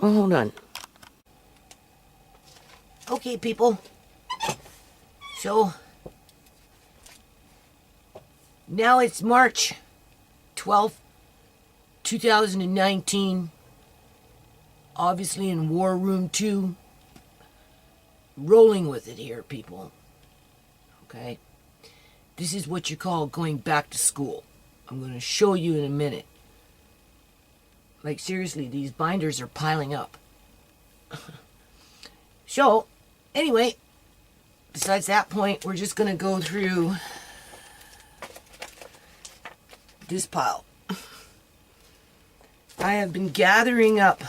Oh, hold on. Okay, people. So, now it's March 12th, 2019. Obviously in War Room 2. Rolling with it here, people. Okay? This is what you call going back to school. I'm going to show you in a minute. Like, seriously, these binders are piling up. So, anyway, besides that point, we're just going to go through this pile. I have been gathering up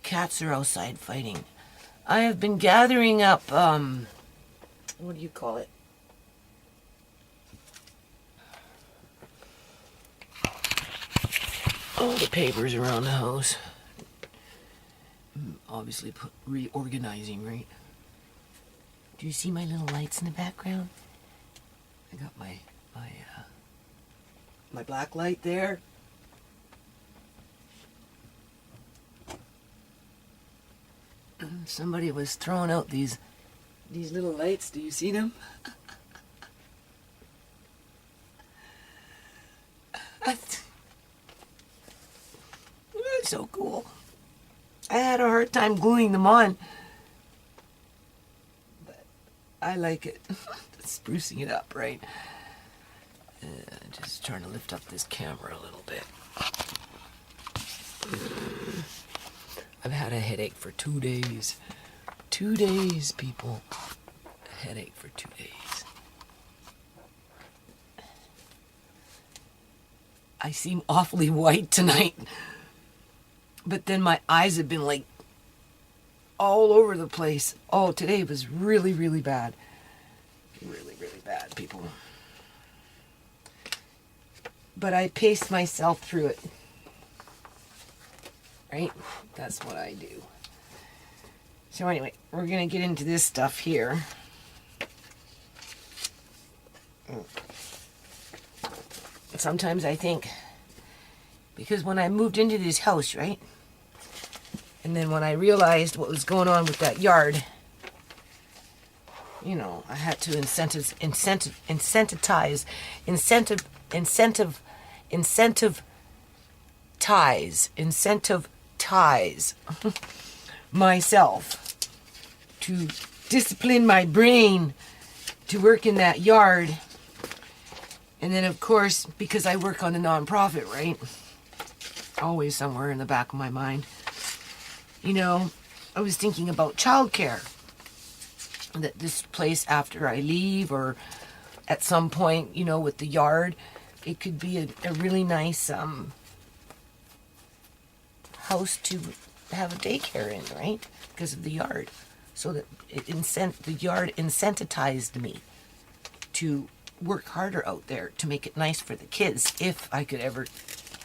cats are outside fighting. I have been gathering up, what do you call it? All the papers around the house. Obviously reorganizing, right? Do you see my little lights in the background? I got my black light there. Somebody was throwing out these little lights. Do you see them? That's so cool. I had a hard time gluing them on, but I like it. It's sprucing it up, right? Just trying to lift up this camera a little bit. I've had a headache for 2 days. 2 days, people. A headache for 2 days. I seem awfully white tonight. But then my eyes have been like all over the place. Oh, today was really, really bad. Really, really bad, people. But I paced myself through it. Right? That's what I do. So anyway, we're going to get into this stuff here. Sometimes I think, because when I moved into this house, right? And then when I realized what was going on with that yard, you know, I had to incentivize myself to discipline my brain to work in that yard. And then, of course, because I work on a nonprofit, right? Always somewhere in the back of my mind. You know, I was thinking about childcare. That this place, after I leave, or at some point, you know, with the yard, it could be a really nice house to have a daycare in, right? Because of the yard. So that the yard incentivized me to work harder out there to make it nice for the kids, if I could ever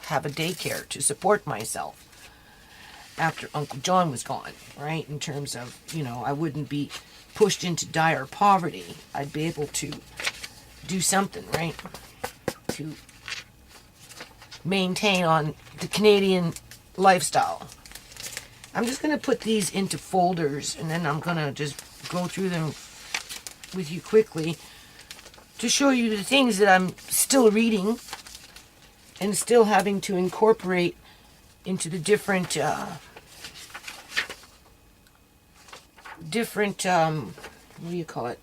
have a daycare to support myself after Uncle John was gone, right? In terms of, you know, I wouldn't be pushed into dire poverty. I'd be able to do something, right? To maintain on the Canadian lifestyle. I'm just going to put these into folders, and then I'm going to just go through them with you quickly to show you the things that I'm still reading and still having to incorporate into the different what do you call it?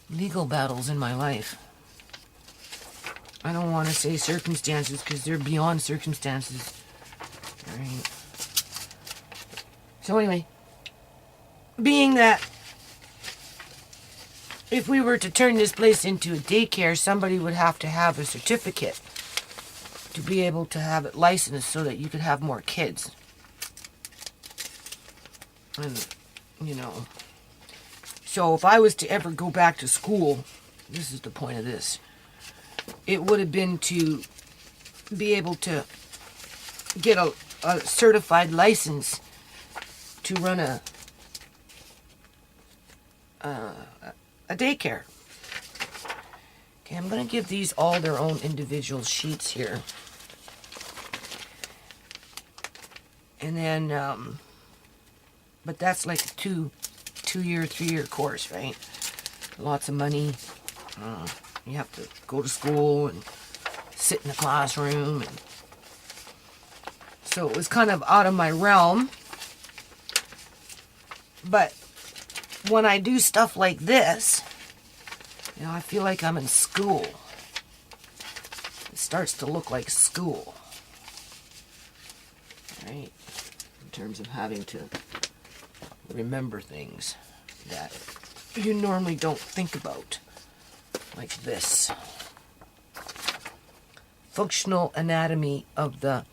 Legal battles in my life. I don't want to say circumstances, because they're beyond circumstances. Right. So anyway, being that if we were to turn this place into a daycare, somebody would have to have a certificate to be able to have it licensed so that you could have more kids. And, you know, so if I was to ever go back to school, this is the point of this, it would have been to be able to get a certified license to run a daycare. Okay, I'm going to give these all their own individual sheets here. And then, but that's like a two-year, 3-year course, right? Lots of money. You have to go to school and sit in the classroom. And so it was kind of out of my realm. But when I do stuff like this, you know, I feel like I'm in school. It starts to look like school. Right? In terms of having to remember things that you normally don't think about. Like this. Functional anatomy of the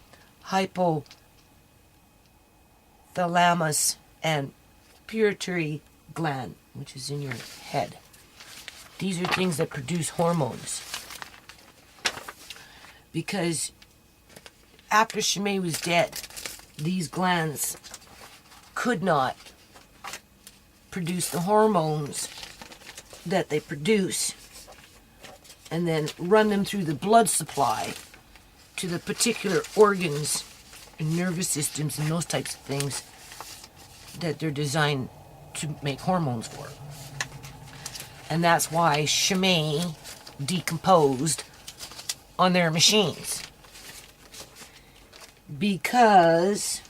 hypothalamus and pituitary gland, which is in your head. These are things that produce hormones. Because after Chimay was dead, these glands could not produce the hormones that they produce and then run them through the blood supply to the particular organs and nervous systems and those types of things that they're designed to make hormones for. And that's why Chimay decomposed on their machines. Because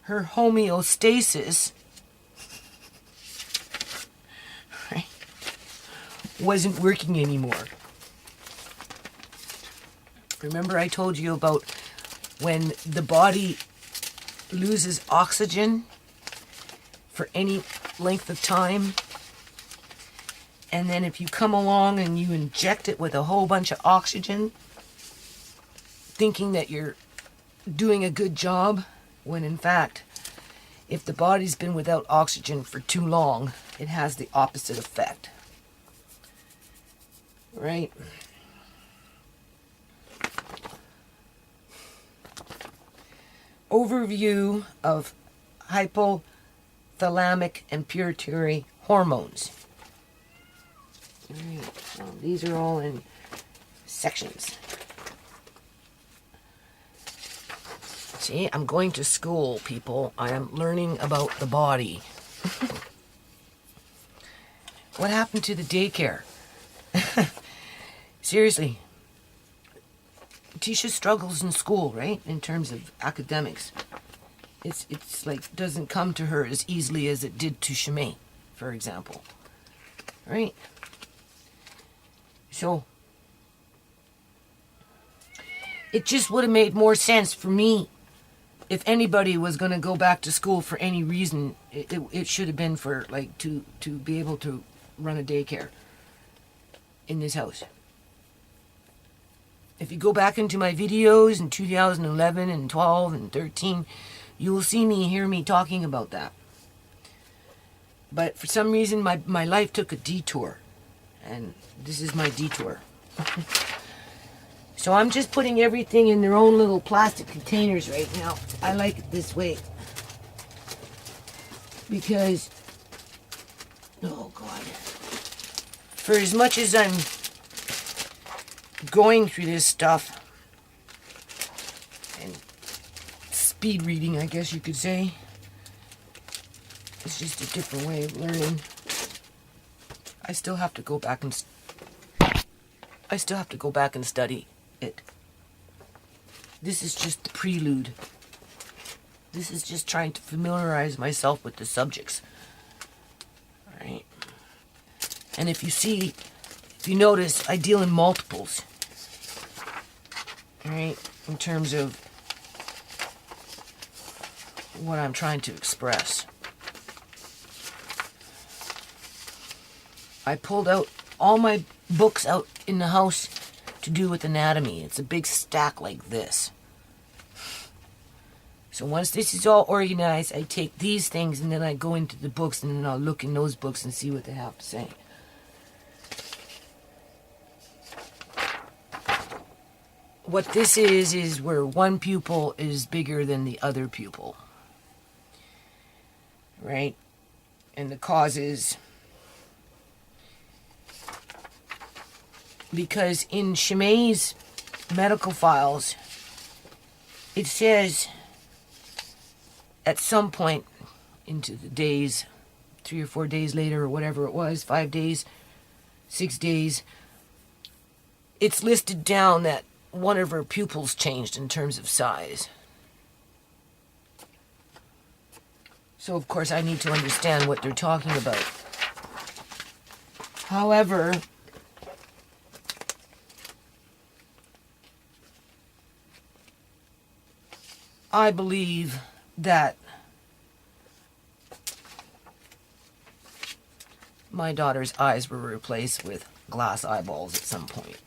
her homeostasis wasn't working anymore. Remember I told you about when the body loses oxygen for any length of time, and then if you come along and you inject it with a whole bunch of oxygen, thinking that you're doing a good job, when in fact, if the body's been without oxygen for too long, it has the opposite effect. Right? Overview of hypothalamic and pituitary hormones. Alright, so these are all in sections. See, I'm going to school, people. I am learning about the body. What happened to the daycare? Seriously. Tisha struggles in school, right? In terms of academics. It's like, doesn't come to her as easily as it did to Chimay, for example. Right? So, it just would have made more sense for me if anybody was going to go back to school for any reason. It should have been for, like, to be able to run a daycare in this house. If you go back into my videos in 2011 and 12 and 13, you will see me, hear me talking about that. But for some reason, my life took a detour. And this is my detour. So I'm just putting everything in their own little plastic containers right now. I like it this way. Because, oh God. For as much as I'm going through this stuff, and speed reading, I guess you could say, it's just a different way of learning. I still have to go back and study it. This is just the prelude. This is just trying to familiarize myself with the subjects. Alright. And if you notice, I deal in multiples. Alright, in terms of what I'm trying to express. I pulled out all my books out in the house to do with anatomy. It's a big stack like this. So once this is all organized, I take these things and then I go into the books and then I'll look in those books and see what they have to say. What this is where one pupil is bigger than the other pupil. Right? And the cause is because in Chimay's medical files, it says at some point into the days, 3 or 4 days later or whatever it was, 5 days, 6 days, it's listed down that one of her pupils changed in terms of size. So, of course, I need to understand what they're talking about. However, I believe that my daughter's eyes were replaced with glass eyeballs at some point.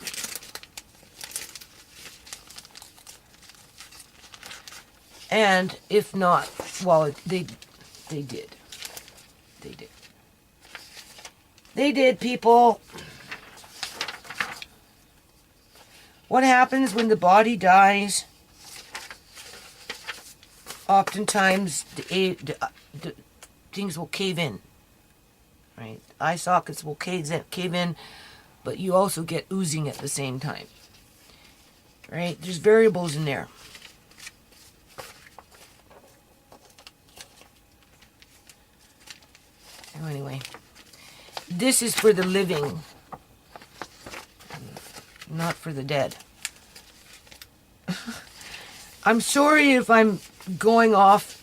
And if not, well, they did. They did. They did, people. What happens when the body dies? Oftentimes, the things will cave in. Right? Eye sockets will cave in, but you also get oozing at the same time. Right? There's variables in there. Anyway, this is for the living, not for the dead. I'm sorry if I'm going off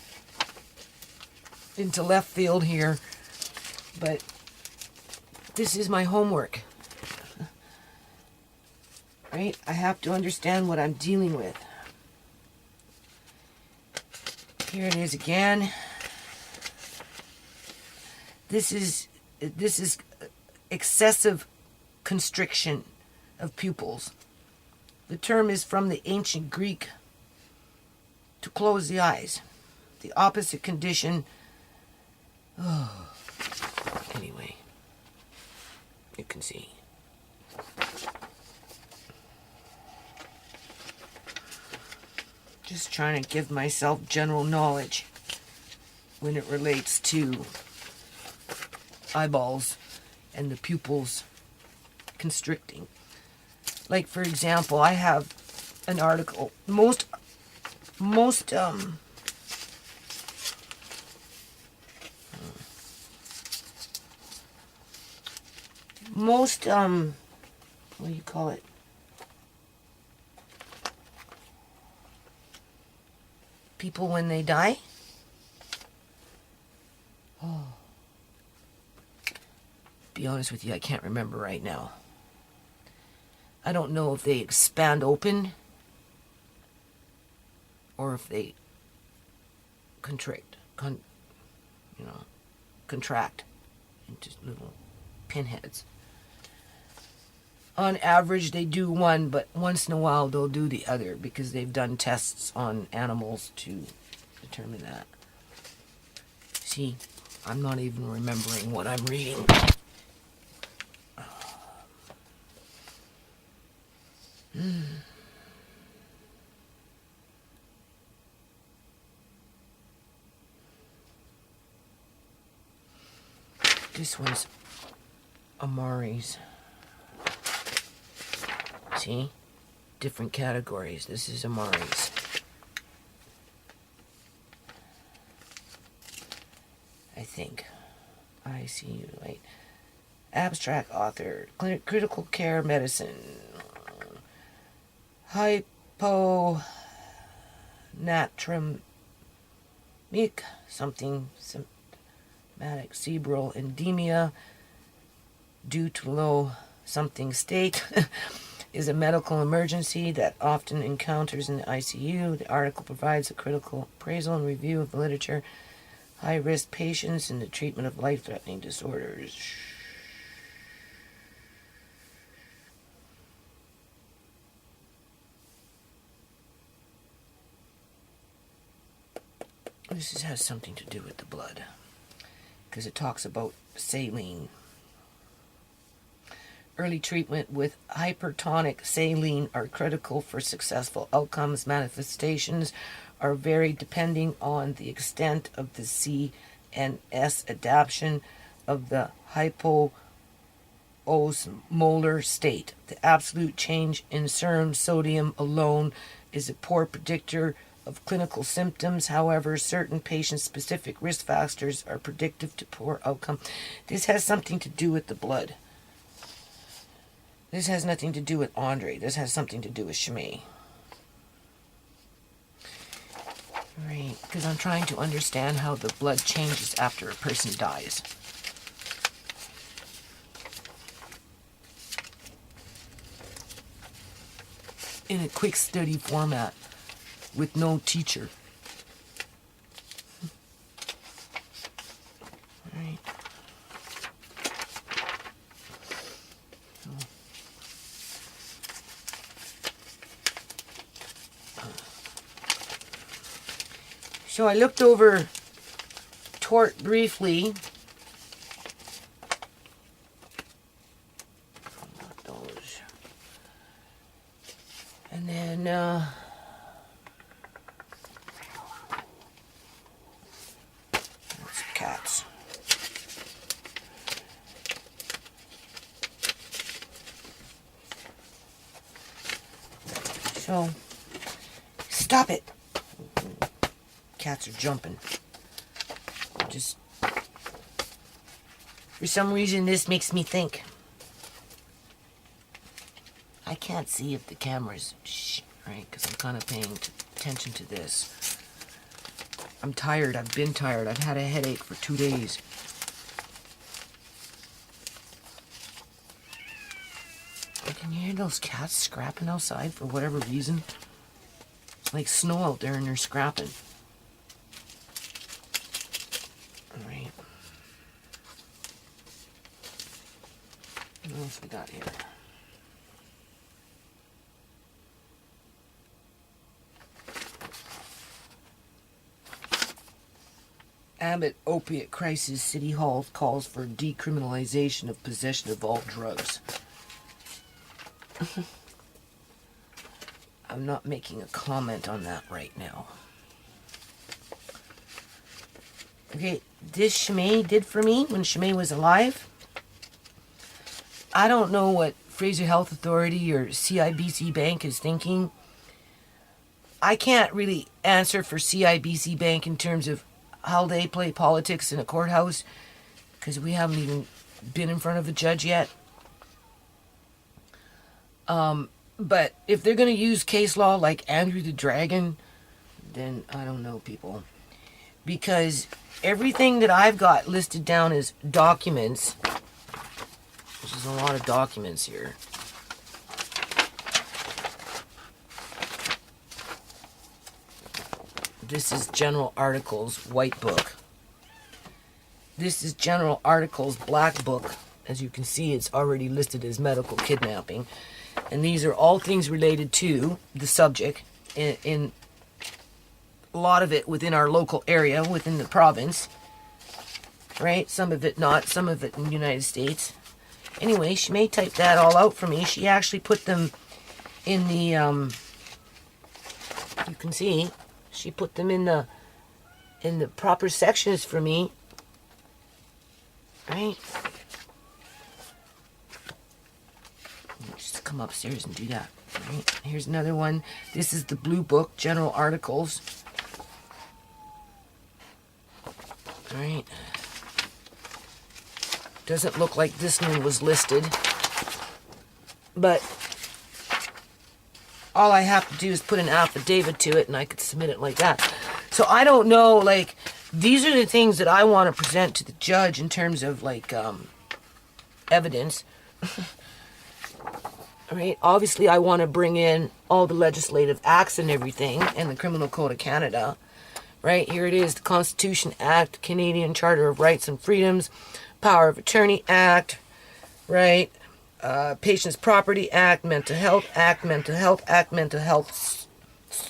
into left field here, but this is my homework. Right? I have to understand what I'm dealing with. Here it is again. This is excessive constriction of pupils. The term is from the ancient Greek, to close the eyes. The opposite condition. Oh. Anyway, you can see. Just trying to give myself general knowledge when it relates to eyeballs and the pupils constricting. Like, for example, I have an article. Most what do you call it? People when they die? Oh. Be honest with you, I can't remember right now. I don't know if they expand open or if they contract into little pinheads. On average, they do one, but once in a while they'll do the other because they've done tests on animals to determine that. See, I'm not even remembering what I'm reading. This one's Amari's. See? Different categories. This is Amari's. I think. I see you, right? Abstract author. Critical care medicine. Hyponatremic something. Symptomatic cerebral edema due to low something state. Is a medical emergency that often encounters in the ICU. The article provides a critical appraisal and review of the literature, high-risk patients, and the treatment of life-threatening disorders. This has something to do with the blood, because it talks about saline. Early treatment with hypertonic saline are critical for successful outcomes. Manifestations are varied depending on the extent of the CNS adaptation of the hypoosmolar state. The absolute change in serum sodium alone is a poor predictor of clinical symptoms. However, certain patient-specific risk factors are predictive to poor outcome. This has something to do with the blood. This has nothing to do with Andre. This has something to do with Shimei. Right, because I'm trying to understand how the blood changes after a person dies. In a quick study format with no teacher. Right. So I looked over Tort briefly. Those. And then there's cats. So stop it. Cats are jumping. Just for some reason this makes me think. I can't see if the camera's right, because I'm kind of paying attention to this. I'm tired. I've been tired. I've had a headache for 2 days. Can you hear those cats scrapping outside for whatever reason? It's like snow out there and they're scrapping. Alright. What else we got here? Abbott opiate crisis. City Hall calls for decriminalization of possession of all drugs. I'm not making a comment on that right now. Okay, this Shimei did for me when Shimei was alive. I don't know what Fraser Health Authority or CIBC Bank is thinking. I can't really answer for CIBC Bank in terms of how they play politics in a courthouse, because we haven't even been in front of a judge yet. But if they're going to use case law like Andrew the Dragon, then I don't know, people. Because everything that I've got listed down as documents, which is a lot of documents here. This is General Articles White Book. This is General Articles Black Book. As you can see, it's already listed as medical kidnapping. And these are all things related to the subject in a lot of it within our local area, within the province. Right? Some of it not, some of it in the United States. Anyway, she may type that all out for me. She actually put them in the, you can see, she put them in the proper sections for me. Right? Just come upstairs and do that. Right? Here's another one. This is the Blue Book, General Articles. Right? Doesn't look like this one was listed. But all I have to do is put an affidavit to it and I could submit it like that. So I don't know, like, these are the things that I want to present to the judge in terms of, like, evidence. Right? Obviously, I want to bring in all the legislative acts and everything and the Criminal Code of Canada. Right? Here it is, the Constitution Act, Canadian Charter of Rights and Freedoms, Power of Attorney Act, right? Patients Property Act, Mental Health Act, Mental Health Act, Mental Health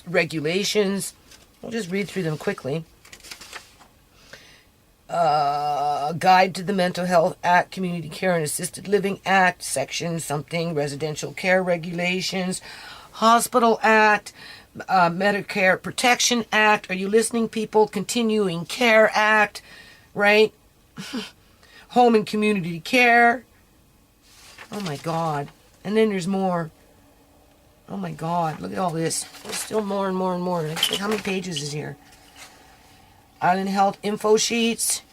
Regulations. We'll just read through them quickly. Guide to the Mental Health Act, Community Care and Assisted Living Act, Section something, Residential Care Regulations, Hospital Act, Medicare Protection Act. Are you listening, people? Continuing Care Act, right? Home and community care. Oh my God. And then there's more. Oh my God, look at all this. There's still more and more and more. Like, how many pages is here? Island Health info sheets.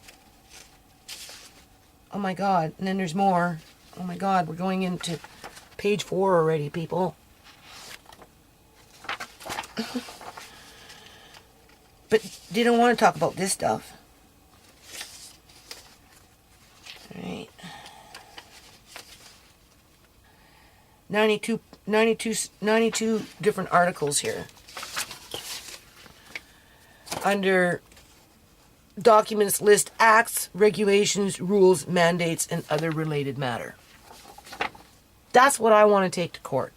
Oh my God, and then there's more. Oh my God, we're going into page 4 already, people. But they don't want to talk about this stuff. Alright. 92 different articles here. Under documents list acts, regulations, rules, mandates, and other related matter. That's what I want to take to court.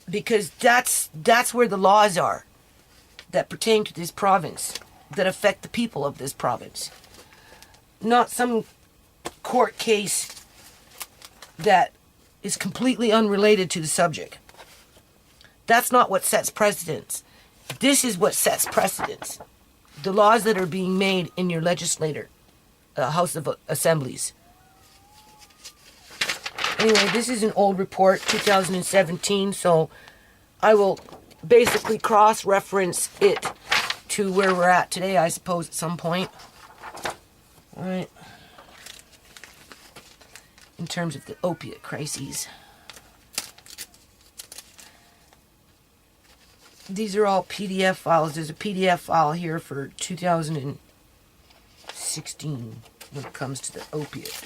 Because that's where the laws are that pertain to this province, that affect the people of this province. Not some court case that is completely unrelated to the subject. That's not what sets precedents. This is what sets precedents. The laws that are being made in your House of Assemblies. Anyway, this is an old report, 2017, so I will basically cross-reference it to where we're at today, I suppose, at some point. All right. In terms of the opiate crises. These are all PDF files. There's a PDF file here for 2016 when it comes to the opiate.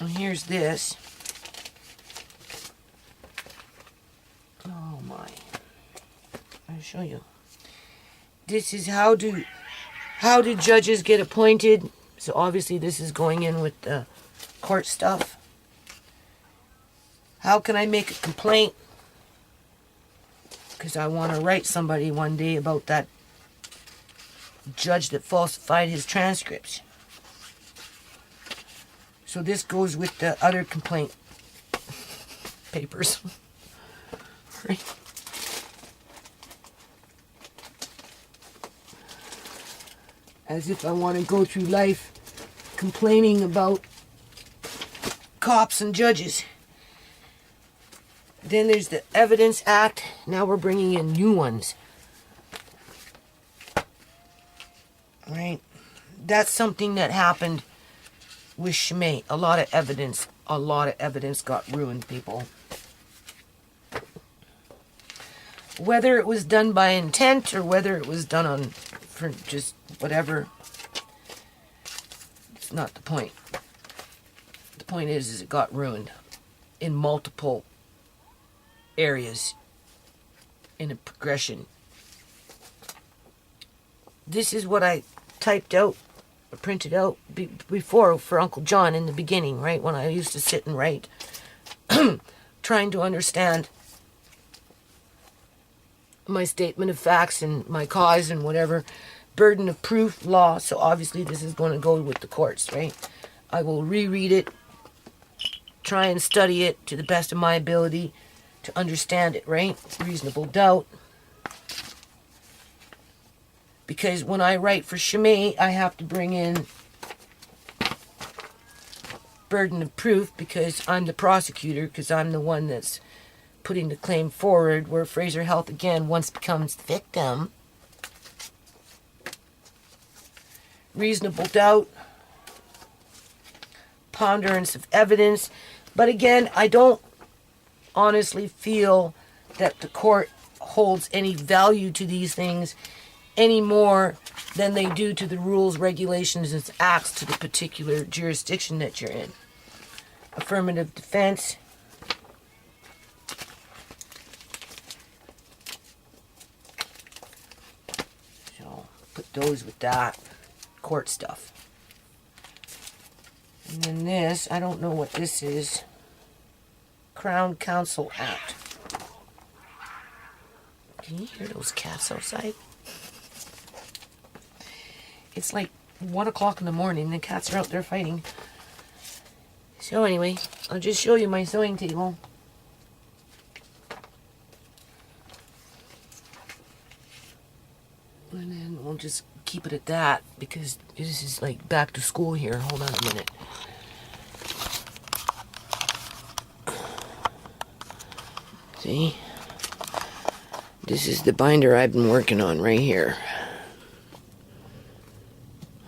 And here's this. Oh my. I'll show you. This is how do judges get appointed. So obviously this is going in with the court stuff. How can I make a complaint? Because I want to write somebody one day about that judge that falsified his transcripts. So this goes with the other complaint papers. Right? As if I want to go through life complaining about cops and judges. Then there's the Evidence Act. Now we're bringing in new ones. Right? That's something that happened with Chimay. A lot of evidence got ruined, people. Whether it was done by intent or whether it was done for just whatever, it's not the point. The point is it got ruined in multiple areas in a progression. This is what I typed out, or printed out before for Uncle John in the beginning, right? When I used to sit and write, trying to understand my statement of facts and my cause and whatever. Burden of proof law. So obviously this is going to go with the courts, right? I will reread it, try and study it to the best of my ability to understand it, right? Reasonable doubt. Because when I write for Chimay, I have to bring in burden of proof because I'm the prosecutor, because I'm the one that's putting the claim forward, where Fraser Health again once becomes the victim. Reasonable doubt. Ponderance of evidence. But again, I don't honestly feel that the court holds any value to these things any more than they do to the rules, regulations, and acts to the particular jurisdiction that you're in. Affirmative defense. So put those with that court stuff. And then this, I don't know what this is. Crown Council Act. Can you hear those cats outside? It's like 1 o'clock in the morning. The cats are out there fighting. So anyway, I'll just show you my sewing table. And then we'll just keep it at that because this is like back to school here. Hold on a minute. See? This is the binder I've been working on right here.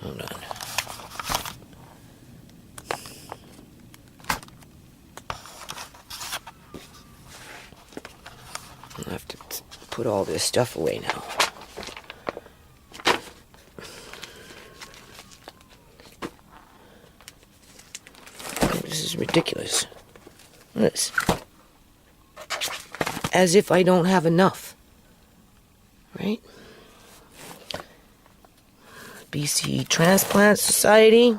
Hold on. I'll have to put all this stuff away now. This is ridiculous. Look at this. As if I don't have enough. Right? BC Transplant Society.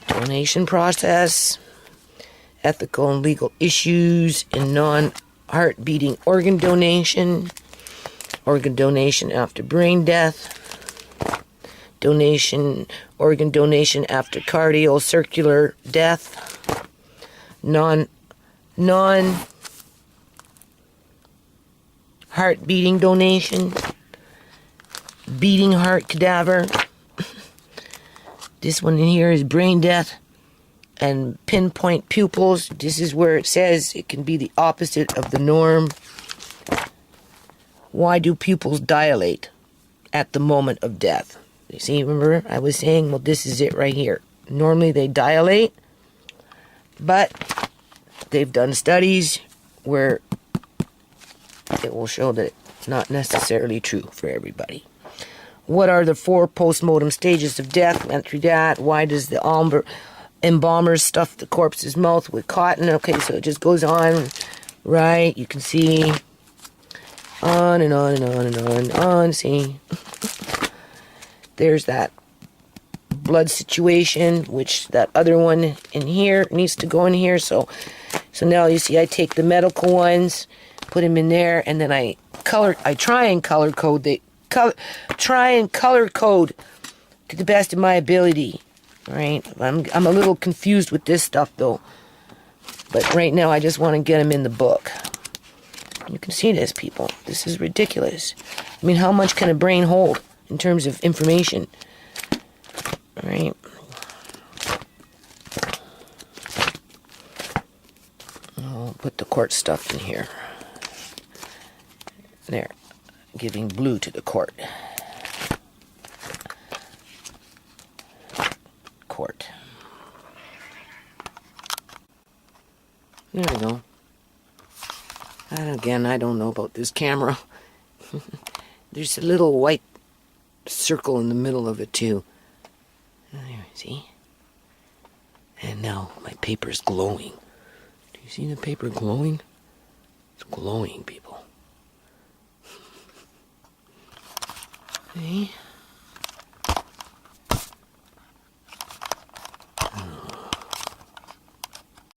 Donation process. Ethical and legal issues in non-heart beating organ donation. Organ donation after brain death. Organ donation after cardiocircular death. Non-heart beating donation. Beating heart cadaver. This one in here is brain death and pinpoint pupils. This is where it says it can be the opposite of the norm. Why do pupils dilate at the moment of death? You see, remember I was saying, well, this is it right here. Normally they dilate, but they've done studies where it will show that it's not necessarily true for everybody. What are the 4 postmortem stages of death? Went through that. Why does the embalmer stuff the corpse's mouth with cotton? Okay, so it just goes on, right? You can see on and on and on and on and on. See? There's that blood situation, which that other one in here needs to go in here. So now you see I take the medical ones, put them in there, and then I try and color code to the best of my ability. Right? I'm a little confused with this stuff though. But right now I just want to get them in the book. You can see this, people. This is ridiculous. I mean, how much can a brain hold in terms of information? All right. I'll put the court stuff in here. There. Giving blue to the court. Court. There we go. And again, I don't know about this camera. There's a little white circle in the middle of it too. There, see? And now my paper's glowing. Do you see the paper glowing? It's glowing, people. See?